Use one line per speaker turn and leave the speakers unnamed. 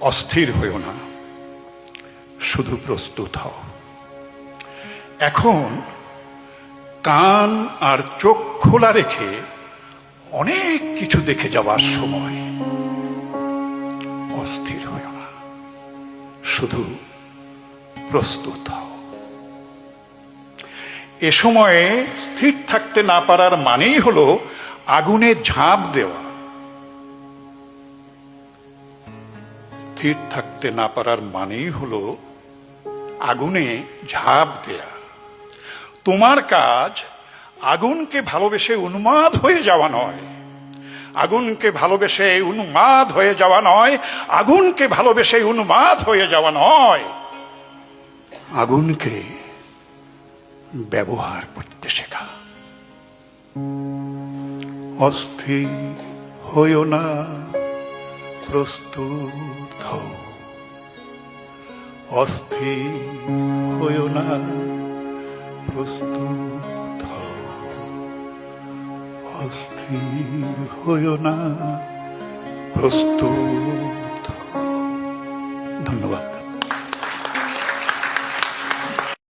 অস্থির হইও না, শুধু প্রস্তুত হও। এখন কান আর চোখ খোলা রেখে অনেক কিছু দেখে যাওয়ার সময়। অস্থির হইও না, শুধু প্রস্তুত হও। এ সময়ে স্থির থাকতে না পারার মানেই হলো আগুনে ঝাঁপ দেওয়া। স্থির থাকতে না পারার মানেই হলো আগুনে ঝাঁপ দেয়া। তোমার কাজ আগুনকে ভালোবেসে উন্মাদ হয়ে যাওয়া নয়, আগুনকে ভালোবেসে উন্মাদ হয়ে যাওয়া নয়, আগুনকে ভালোবেসে উন্মাদ হয়ে যাওয়া নয়, আগুনকে ব্যবহার করতে শেখা। অস্থির হইও না, প্রস্তুত হও। অস্থির হইও না, প্রস্তুত হও। অস্থির হইও না, প্রস্তুত